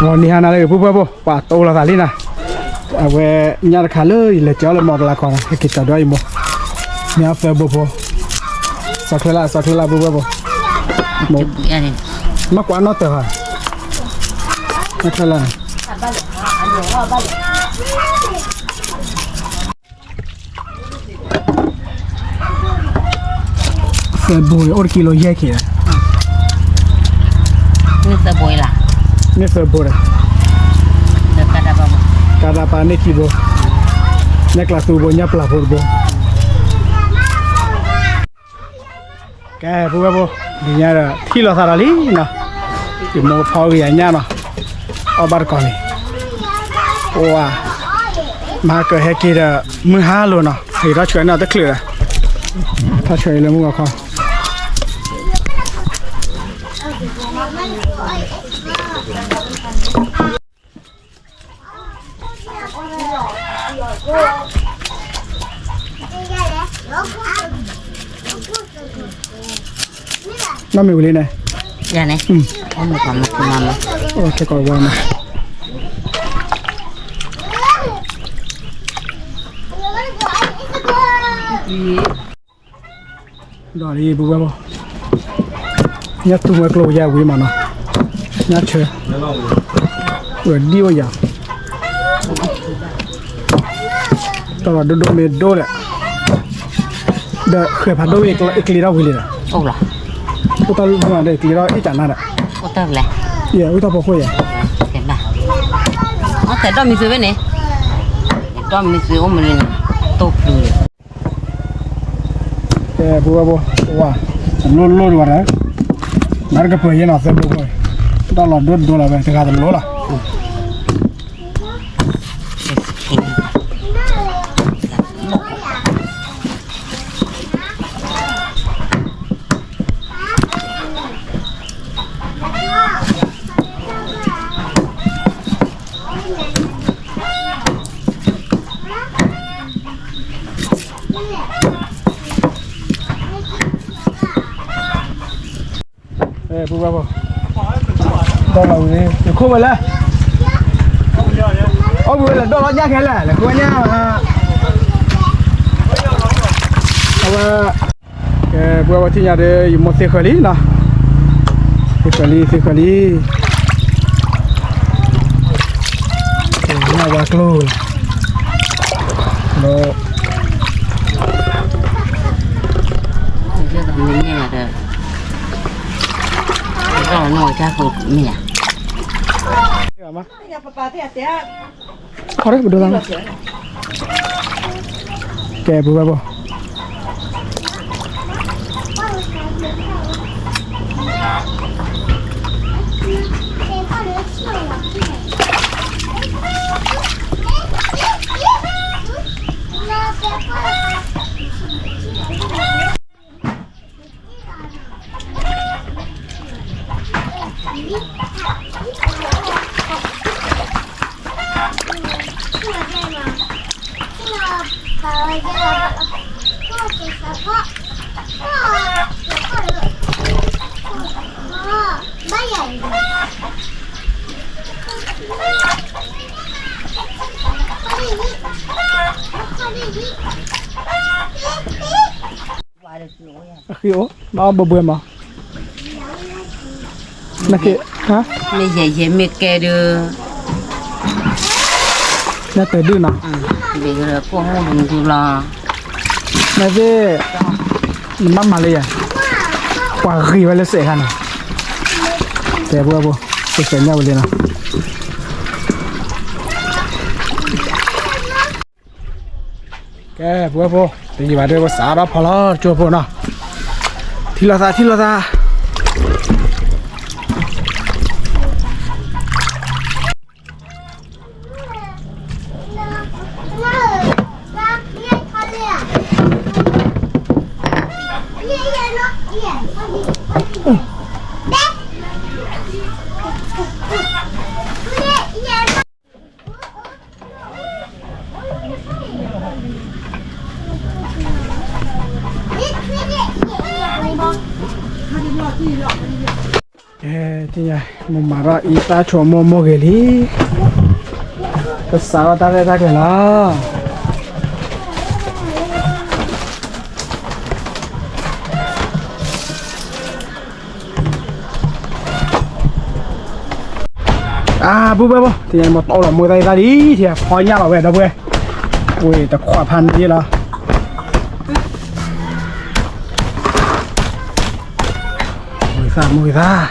วันนี้ฮานาเลยปุ๊บปุ๊บป่าโตละสาลีนะเอาไว้ยาคาเลยเลยเจ้าเลยหมอกละก่อนให้กินต่อด้วยมั้งเนี่ยเฟบปุ๊บสักเวลาปุ๊บปุ๊บหมกมากกว่านอตเตอร์ค่ะสักเวลาเฟบอยอร์กิโลเยอะขี้นี่เฟบอยล่ะนี่เฟบอยเด็กกระดาษบ้างกระดาษปานี่กี่โบเนี่ยคลาสตูโบเนี่ยปลาโบโบแกปุ๊บปุ๊บเนี่ยที่เราสารีนะที่มันพออย่างเงี้ยนะเอาบาร์ก่อนเลยว้ามาเกิดให้กินมือห้าโลนะให้เราช่วยน่าจะเคลียร์ถ้าช่วยเลยมึงก็เขาน้ำมีวิลีเนี่ยยังไงเอามาทำมาโอเคก่อนวันนะดอลลี่บุบบ่เนี่ยตุ้มกลัวยาวิมานะเนี่ยเชื่อเออดีวะยาตลอดดูเมดโดเลยเด็กเคยพัดดูอีกลีเราวิลีนะโอ้ล่ะอุตส่าห์มาเด็กลีเราอีจันนั่นแหละอุตส่าห์เลยอุตส่าห์พอคุยเห็นป่ะอ๋อแต่ต้องมีซื้อไว้เนี่ยต้องมีซื้อมันเลยตกเลยบุบบ่ว้าโลดว่านะนาร์กเปย์น่ะเฟบบุบตลอดดูละเว้ยแต่การโลละบุบบ่ดอลลาร์นี่เดี๋ยวคู่ไปเลยโอ้บุบเลยดอลลาร์ยากแค่ไหนเลยคู่เนี่ยเอาว่าบุบว่าที่ยาเดย์มอสเซคลีนะเซคลีน่าว่าคลูโนเรื่องนี้เนี่ยเด้อก็หน่อยจ้าคนเนี่ยขอได้บุตรแล้วแกบุบบ่คือโอ้มาบ่เบื่อมานักเก็ตฮะไม่ใช่ไม่แกดูน่าเตะดื้อนะเด็กเลยพวกมึงดูละน่าจะมันมาเลยอ่ะกว่าขี่ไปเลยเสียกันแต่บัวเสียเงี้ยเลยนะแกบัวตีมาด้วยภาษาเราพอแล้วจัวพวกนะทีละตา ဒီမမရာဤသားချောမမောကလေးသစားတာတဲ့ကလားဘူဘဒီမတော်တော့မွေးတိုင်းသားဒီဒီခေါ်ညပါပဲတော့ပွဲဝေးတခွာဖန်ဒီလားမွေးသား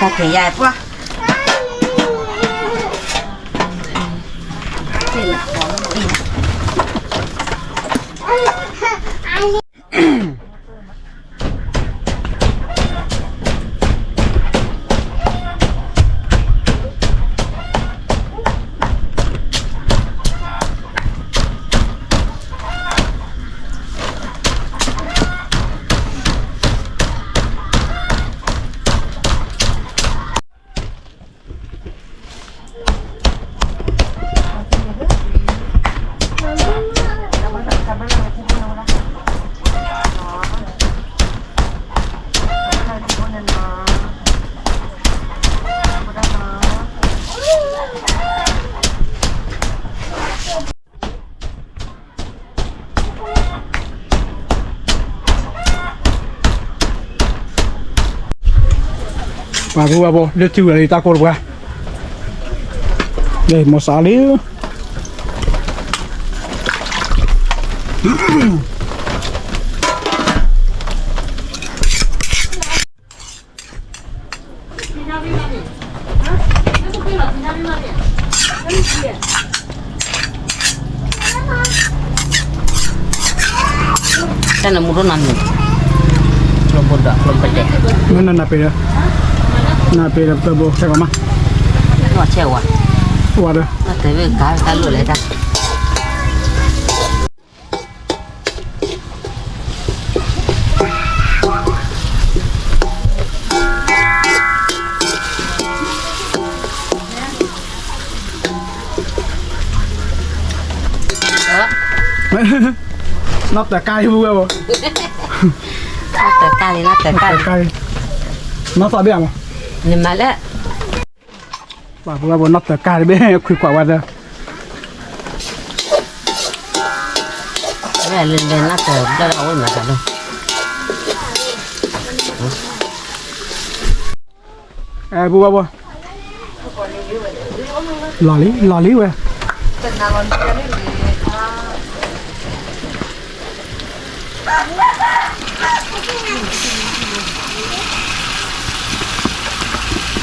他挺压不？对了，好了，对了。Babu, dia tu lagi takut buah. Deh, masalah. Sana murun namin. Belum bodoh, belum pede. Mana nak pede? Nak pede apa cakap mah? Wah cewek. Waduh. Tapi kalau leh dah. Nó tờ cay vui không? Tờ cay. Nó tờ biết không? Nhưng mà lẽ Bà vui nó tờ cay biết khui quả vào đây. Cái lên nó tờ đó đâu mà cả đâu. Ê vui. Lò lý vậy.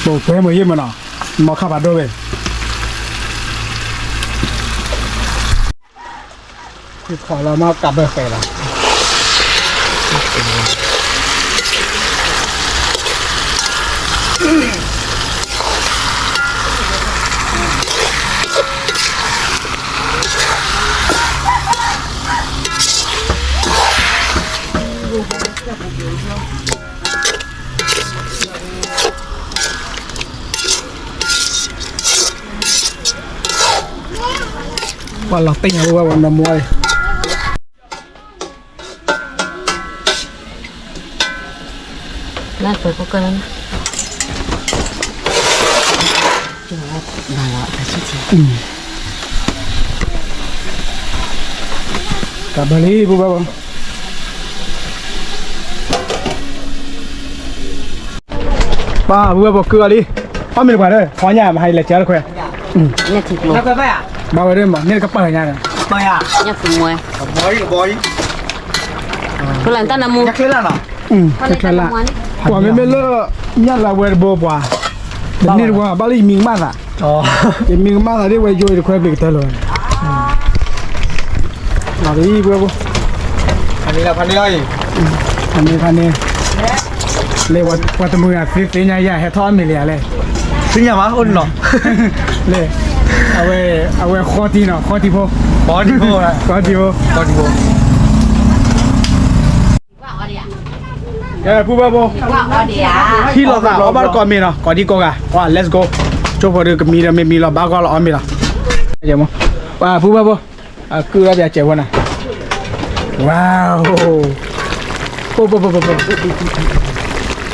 Bộ quê mới yên mà nó mà khá bát đôi về thì khỏi là mà cặp được phải là quả lọt tinh rồi vào nằm mùi nó phải có cân cả bà lý vui vào ba vui vào cưa đi có mình quả đây khó nhà mà hay là chết khỏe nhà thịt luôn bao giờ đây mà nên các bà nhà này Bơi à? nhà phụ mùi Bơi. có lần ta nằm mua Nhắc thế là nào? chắc chắn là quả mấy bên lơ nhất là quay bò quả nên quả bao nhiêu miếng mát à cái miếng mát là đi quay rồi quay việc tới rồi là đi bữa bữa Anh đi là Phan đi ơi. anh đi lê qua tầm mười à phía nhà nhà hết thon mình lẻ lê Xin nhà má ôn nó. lê à về khó tí nào khó tí vô Có đi vô này. khó tí vô Bố đi à khi lọt vào có bắt con mình nào có đi cô à let's go chỗ vào được mì là mì là ba con là mì là vậy mà và phu ba cứ ra để chèo này wow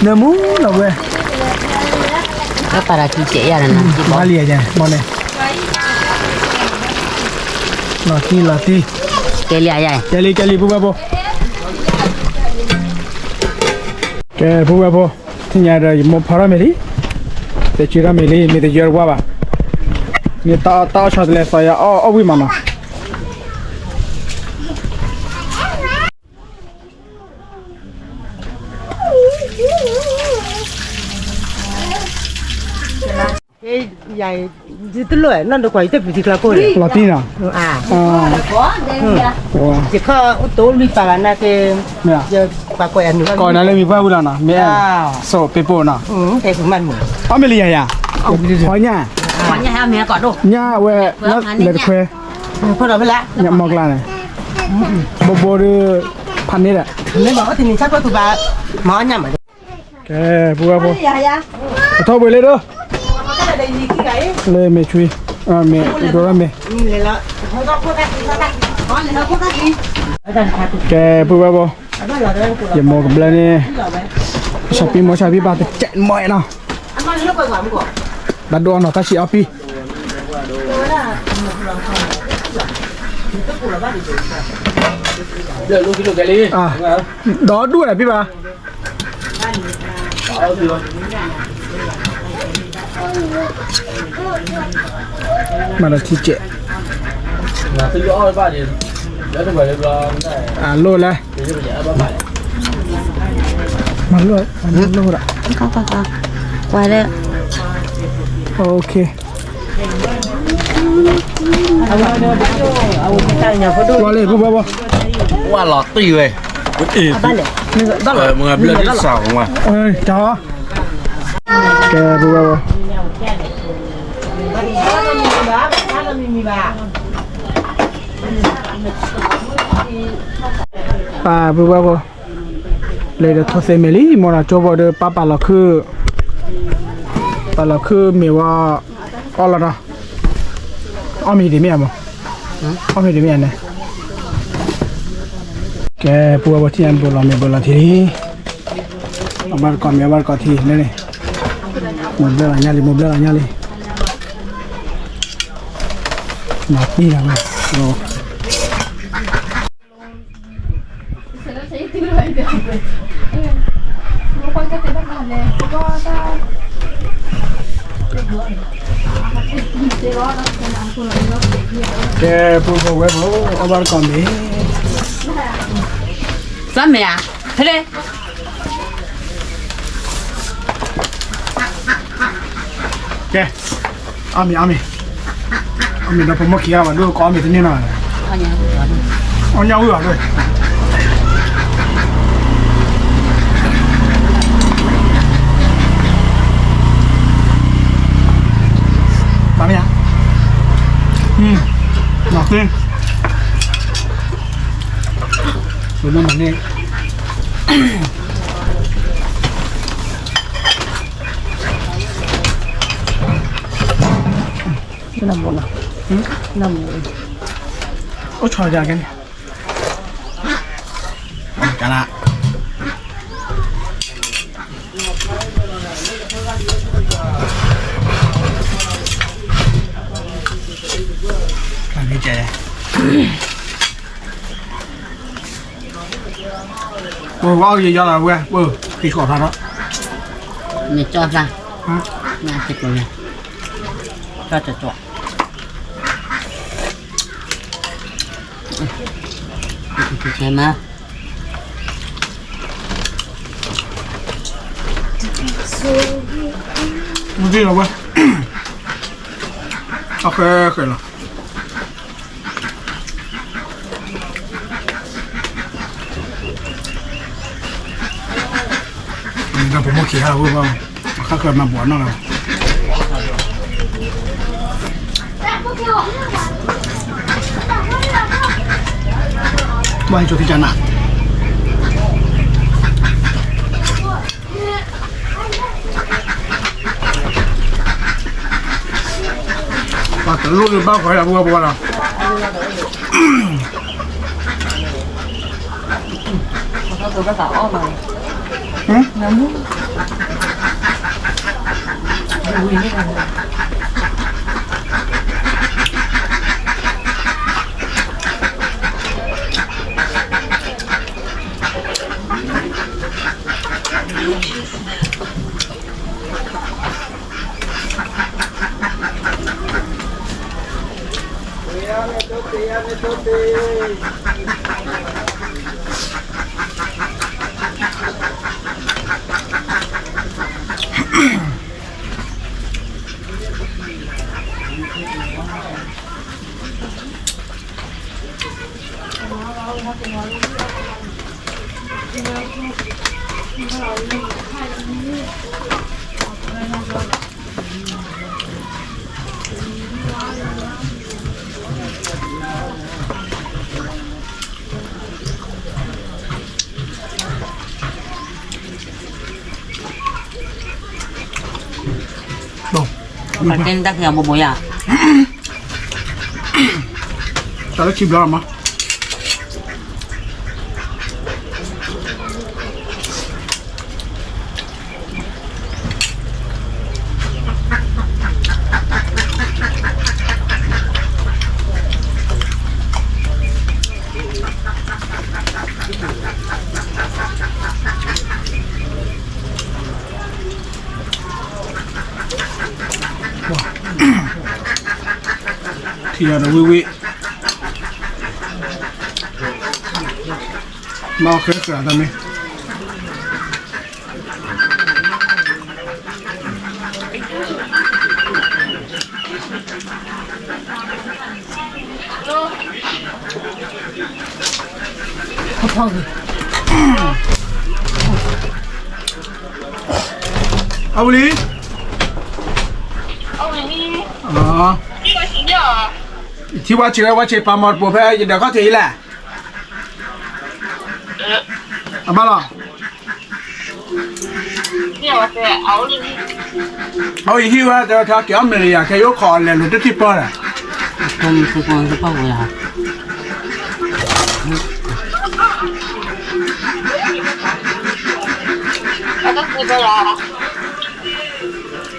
nè mú là về Nó para chi chế ra nè, chi ba bỏ. lìa vậy món này là ti Cái lìa vậy. cái lì phu ba cái phu ba thì nhà rồi một phara mì đi để chỉ ra mì đi mì để giờ qua ba mì tao cho lên xoay ở vui mà nó cái dài từ lưỡi nó được quay tiếp thì là cô đấy là ti nào à Có, đây kìa. wow chỉ có tố đi vào là cái nè giờ bà quay nữa coi nó lên mì vui là nào mẹ so pepo nào cái cũng ăn ở mì lìa à hỏi nha Có nhà hai mẹ có đâu. nha về nó lên khoe có đâu mới lạ nhậm mọc là này bố đưa pan đấy ạ nếu đó thì mình chắc có tụi bà mỏ nhầm ở cái bố dạ thôi về lên đó cái này gì cái lên mẹ chui mẹ đồ ra mẹ này là thôi có cái có này có cái gì ở đây cái bố ở đây là đây giờ mua cái này shopping mua shopping ba thì chạy mọi nào anh nói nó coi gọi của đặt đồ nó ta chỉ ở pi à đó đuôi là pi ba mà là thịt trệ à lô này mà lô đã Có. Quay đây. ok qua lên bố Qua lọt tùy về. Mọi người lên sào mà. ơi chó kè bố à bố lấy được thôi xem mấy mà là cho vào được ba là mẹว่าอ๋อแล้วนะอ๋อมีดิแม่มั้งอ๋อมีดิแม่เนี่ยแกปัวบ่ที่อันบ่ลองแม่บ่ลองทีเอาบ้านก่อนแม่บ้านก่อนทีนี่หมดแล้วญาติหมดแล้วญาติมาปีแล้วแม่โอ้แกปูบ่เว้ยบ่เอาบ้านก่อนดิ Sao mẹ? Thế đây.แกเอามีเราผมมาเคลียร์มาดูก่อนมีที่นี่หน่อย Có nhà. เอาเงาเหรอด้วยมาไหมยังหนักจริงดูน้ำมันนี่น้ำมันอ่ะน้ำมันโอ้ชอยจากกันกันละกันดีใจโอ้ว้าวเยอะๆเลยเว้ยพี่ขอทานแล้ว Nhà cho ra. ฮะ Nhà thịt rồi nè. Cho. Xem á. Mua gì rồi ơi ok rồiเราผมมาขี่ฮารู้เปล่าเขาเคยมาบวชนั่นแหละว่าให้จุดที่จันทร์ เ啊，这路就搬回来，不了。我做个啥哦嘛？嗯？那么。把针打开不不呀？打了起不了吗？提下的微微，猫很可爱的没？好胖子。阿武林。啊。ที่ว่าเชื่อว่าเชฟปาหมดบัวแพ้ยังเดี๋ยวเขาถีแหละเอามาหรอเนี่ยว่าจะเอาอีกที่ว่าจะทำเกี่ยวกับอะไรแค่ยกคอเลยหลุดที่ป้อนอ่ะผมคือคนที่ป้อนเลยฮะ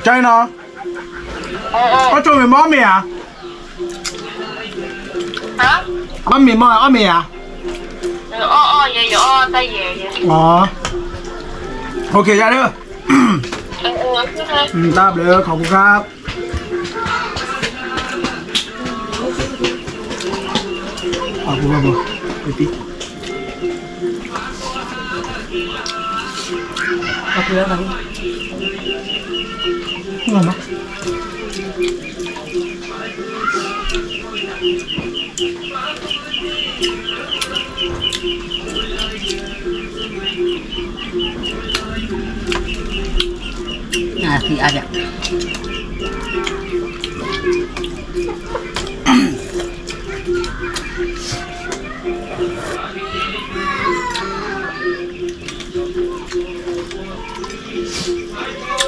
ใจเนาะเขาชวนไปมอเมีย妈咪嘛，阿妹啊。也有在爷爷。哦。OK， 加油。ได้เลยขอบคุณครับขอบคุณครับไปตีขอบคุณครับงงมั้ยNasi ada.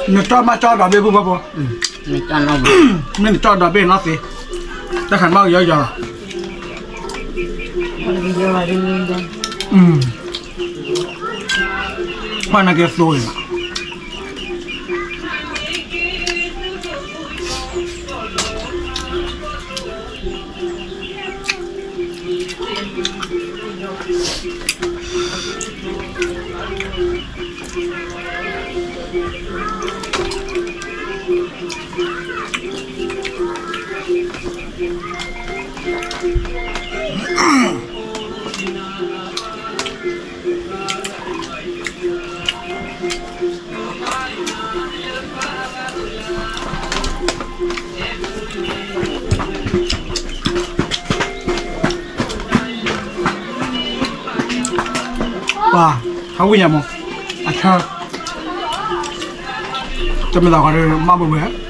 Mình cho mà cho đỏ bê bu bò. Mình cho nó. Mình cho đỏ bê nó gì? Ta khăn bao giờ giờ. Hoa này cái rồi mà. 와, 하고냐 뭐. 아차. 좀 나가를 마블 왜?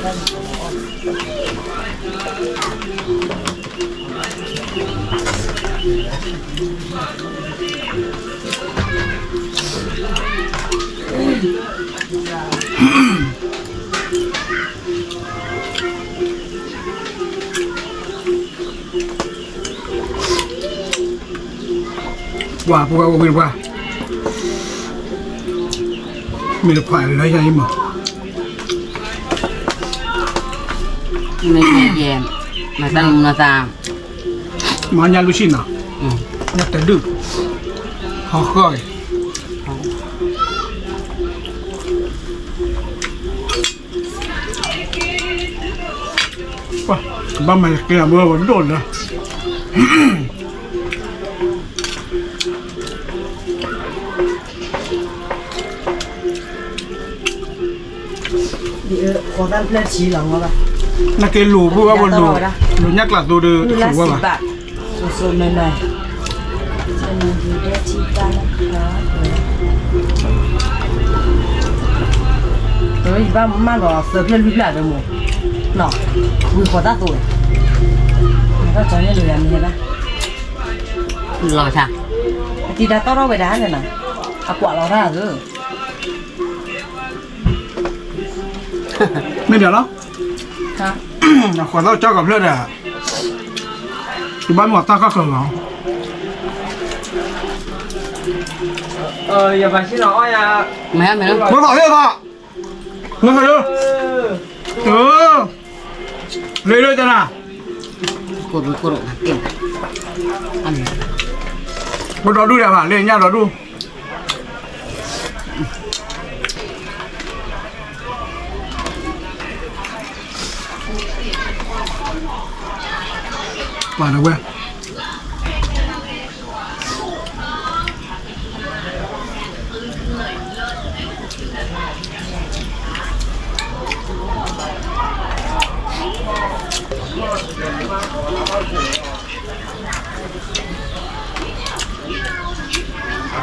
ว่าพวกเราเป็นว่ามีลูกควายอะไรอย่างนี้มั้ง ไม่แย่มาตั้งมาตาม มันยังรู้ชินอ่ะนี่แต่ดึกเขาเคยว่าบ้านมันเกลือเมื่อวันโดนนะ ขอตั้งเพลชีหลังวะป่ะ นักเกลูพูดว่าบนดูดูยักษ์หลักดูดู คือละ ถูกว่า 10 บาทสดๆหน่อยๆจะมีดีเดชีตานะครับเฮ้ยบ้านมันบอกเสิร์ฟเพื่อนลูกหลานไปหมดเนาะมือขอตั้งตัวก็จอยเนี่ยเลยอันนี้นะ รอช่าง ตีดาต้อนเราไปได้เนี่ยนะเอากว่าเราได้เออ ไม่เดี๋ยวแล้ว ฮะ ขอเล่าเจ้ากับเพื่อนอ่ะที่บ้านหมดตั้งก็เขินเหรอ อย่าไปชิโน่อย่า ไม่ไม่แล้ว มาต่อเลยป่ะมาต่อเลยเรื่อยๆจ้ะนะ กดกดเต็มอันนี้ มาต่อดูเดี๋ยวป่ะเรียนยากต่อดูมาแล้วเว้ย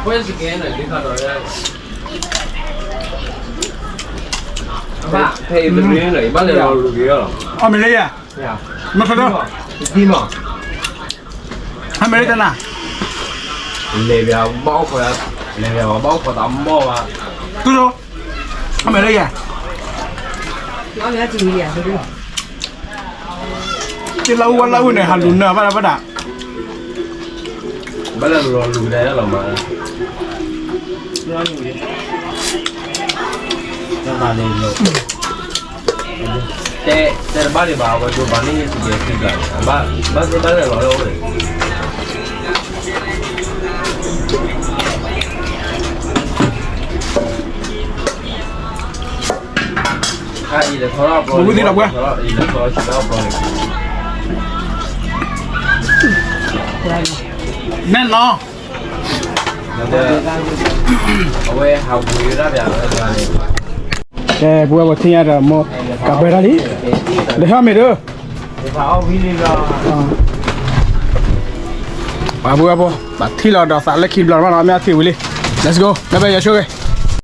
Pues si quieren, déjalo ya. Ba, thì mình riêng này bắt đầu lùi kia rồi. เอาไม่เลยอ่ะ Dạ. มาต่อดู Tim à? ให้ไม่เลยจ้ะนะ Lề vào bao khỏi, lề vào bao khỏi tắm bao mà. ตู้ดูให้ไม่เลยอ่ะ เอาเนื้อจีเนี่ยไปดู ที่เราวันเราเนี่ยหันหลุนเนอะมาแล้วป่ะด่ะ Bắt đầu lùi đây là mà. Nó là này rồi. Thế ba đi vào và chụp bản này thì kịp lại. Ba sẽ bắt đầu nói rồi. Gì là khó lắm rồi. Bố đi đọc qua. Gì là khó chỉ đọc rồi. แน่นเนาะ เอาไว้หาบุยรับอย่างไร แกบัวบทที่ยาระโมกับเบราลีเดี๋ยวไม่เด้อ เอาวิลีก็ บัวบัวบัดที่เราดอกสารเล็กคิดเราไม่เอาไม่เอาที่วิลี let's go ไม่ไปอย่าช่วย